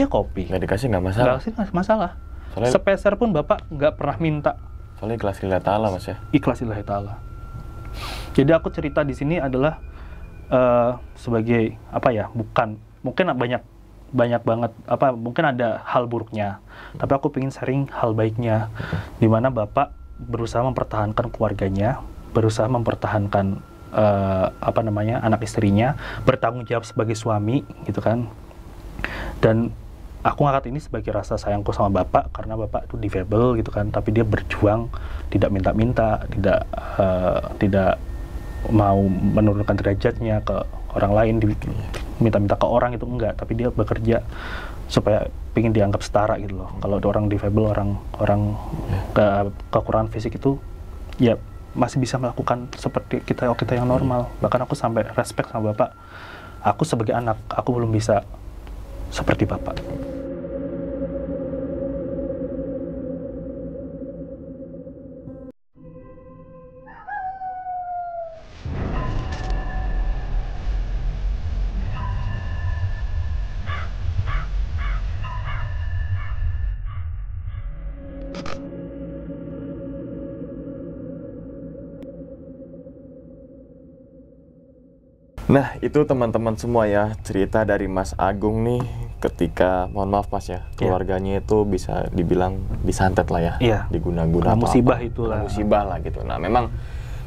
ya kopi. Nggak dikasih nggak masalah. Nggak masalah. Soalnya, sepeser pun bapak nggak pernah minta. Soalnya ikhlas lillahi ta'ala Mas ya. Ikhlas lillahi ta'ala. Jadi aku cerita di sini adalah sebagai mungkin banyak banget mungkin ada hal buruknya. Tapi aku pengen sharing hal baiknya, di mana bapak berusaha mempertahankan keluarganya, berusaha mempertahankan anak istrinya, bertanggung jawab sebagai suami gitu kan. Dan aku ngangkat ini sebagai rasa sayangku sama bapak karena bapak itu difabel gitu kan, tapi dia berjuang, tidak minta-minta, tidak mau menurunkan derajatnya ke orang lain, minta-minta ke orang itu enggak, tapi dia bekerja supaya ingin dianggap setara gitu loh. Kalau ada orang difabel, orang kekurangan fisik itu ya masih bisa melakukan seperti kita yang normal. Bahkan aku sampai respect sama bapak. Aku sebagai anak, aku belum bisa seperti bapak. Nah, itu teman-teman semua ya, cerita dari Mas Agung nih ketika, mohon maaf Mas ya, keluarganya itu bisa dibilang disantet lah ya, diguna-guna musibah itulah. Musibah lah gitu. Nah, memang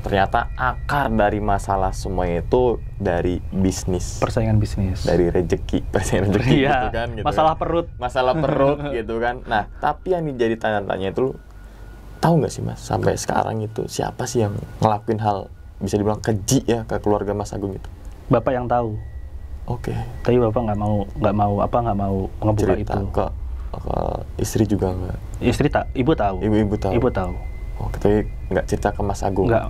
ternyata akar dari masalah semua itu dari bisnis. Persaingan bisnis. Dari persaingan rezeki gitu kan. Gitu masalah kan. perut. Masalah perut gitu kan. Nah, tapi yang jadi tanya-tanya itu, tahu nggak sih Mas, sampai sekarang itu siapa sih yang ngelakuin hal bisa dibilang keji ya ke keluarga Mas Agung itu? Bapak yang tahu. Oke. Tapi bapak nggak mau ngebuka cerita itu. Ke istri juga nggak? Istri ibu tahu. Ibu tahu. Ibu tahu. Oke, tapi nggak cerita ke Mas Agung. Nggak,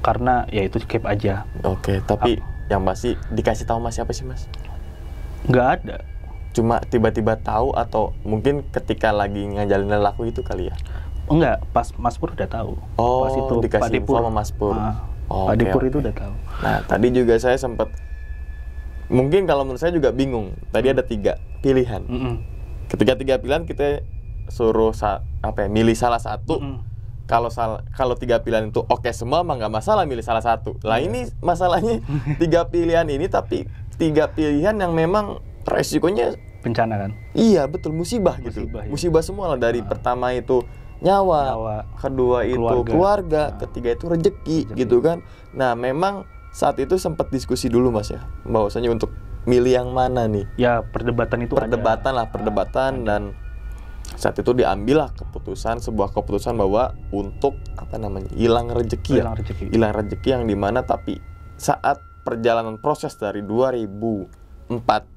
karena ya itu keep aja. Oke, tapi Yang pasti dikasih tahu Mas siapa sih Mas? Nggak ada. Cuma tiba-tiba tahu atau mungkin ketika lagi ngajalin laku itu kali ya? Enggak, pas Mas Pur udah tahu. Oh, Pas itu dikasih Pak info Dipur sama Mas Pur. Pak Dipur itu udah tahu. Nah, tadi juga saya sempat, mungkin kalau menurut saya juga bingung. Tadi ada 3 pilihan. Ketika 3 pilihan kita suruh milih salah satu. Kalau 3 pilihan itu oke semua, mah nggak masalah milih salah satu. Lah ini masalahnya 3 pilihan ini, tapi 3 pilihan yang memang resikonya Bencana kan? iya betul, musibah gitu. Ya. Musibah semua lah, dari pertama itu nyawa, kedua itu keluarga, ketiga itu rezeki gitu kan. Nah memang saat itu sempat diskusi dulu Mas ya, bahwasanya untuk milih yang mana nih. Ya perdebatan itu perdebatan dan saat itu diambillah sebuah keputusan bahwa untuk hilang rezeki yang dimana, tapi saat perjalanan proses dari 2004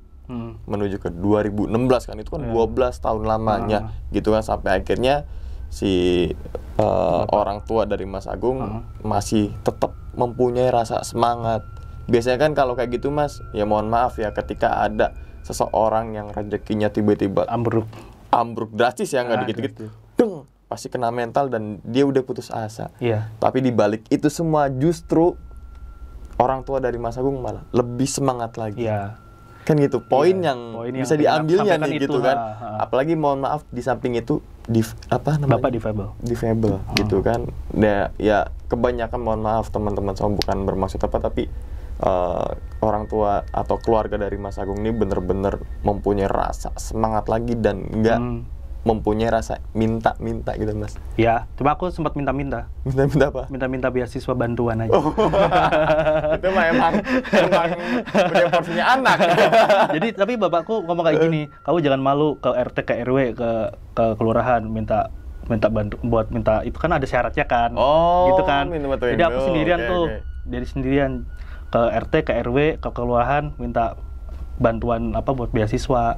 menuju ke 2016 kan, itu kan 12 tahun lamanya gitu kan, sampai akhirnya si orang tua dari Mas Agung masih tetap mempunyai rasa semangat. Biasanya kan kalau kayak gitu Mas, ya mohon maaf ya, ketika ada seseorang yang rezekinya tiba-tiba ambruk drastis ya, nggak dikit-dikit pasti kena mental dan dia udah putus asa. Tapi dibalik itu semua justru orang tua dari Mas Agung malah lebih semangat lagi. Kan gitu, poin yang bisa diambilnya nih gitu kan. Apalagi mohon maaf, di samping itu Bapak difabel gitu kan. Ya kebanyakan, mohon maaf teman-teman, saya bukan bermaksud apa, tapi orang tua atau keluarga dari Mas Agung ini bener-bener mempunyai rasa semangat lagi dan nggak mempunyai rasa minta-minta gitu Mas. Ya, cuma aku sempat minta-minta. Minta-minta apa? Minta-minta beasiswa bantuan aja. Itu mah emang punya porsinya anak. Jadi tapi bapakku ngomong kayak gini, kamu jangan malu ke RT, ke RW, ke kelurahan minta bantu, buat minta itu kan ada syaratnya kan. Gitu kan. Jadi aku sendirian dari sendirian ke RT, ke RW, ke kelurahan minta bantuan buat beasiswa,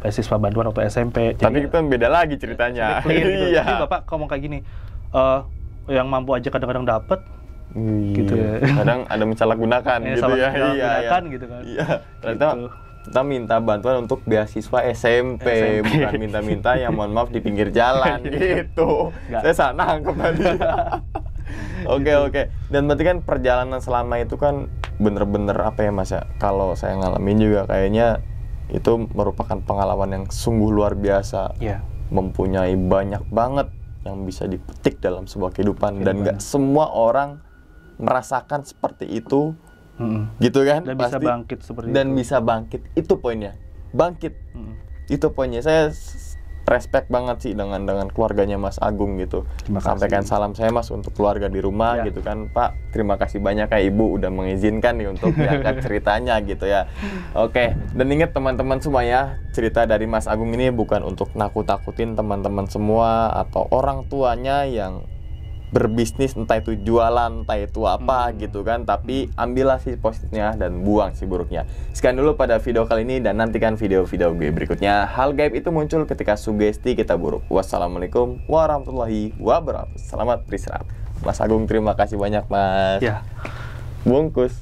beasiswa bantuan waktu SMP. Tapi kita beda lagi ceritanya. Gitu. Jadi bapak ngomong kayak gini, yang mampu aja kadang-kadang dapat, gitu ya. Kadang ada mensalahgunakan gitu ya. Gitu kan. Ternyata kita minta bantuan untuk beasiswa SMP. Bukan minta-minta yang mohon maaf di pinggir jalan gitu. Saya salah nangkep tadi. Oke. Dan berarti kan perjalanan selama itu kan bener-bener Mas ya, kalau saya ngalamin juga kayaknya itu merupakan pengalaman yang sungguh luar biasa. Mempunyai banyak banget yang bisa dipetik dalam sebuah kehidupan. Dan gak semua orang merasakan seperti itu. Gitu kan? Dan pasti bisa bangkit seperti itu. Dan bisa bangkit, itu poinnya. Bangkit. Itu poinnya. Saya respect banget sih dengan keluarganya Mas Agung gitu. Sampaikan salam saya Mas untuk keluarga di rumah gitu kan. Pak, terima kasih banyak ya Ibu udah mengizinkan nih untuk diangkat ceritanya gitu ya. Oke, dan ingat teman-teman semua ya, cerita dari Mas Agung ini bukan untuk nakut-nakutin teman-teman semua atau orang tuanya yang berbisnis, entah itu jualan, entah itu apa gitu kan. Tapi ambillah sisi positifnya dan buang si buruknya. Sekian dulu pada video kali ini dan nantikan video-video gue berikutnya. Hal gaib itu muncul ketika sugesti kita buruk. Wassalamualaikum warahmatullahi wabarakatuh. Selamat beristirahat. Mas Agung, terima kasih banyak Mas. Ya. Bungkus.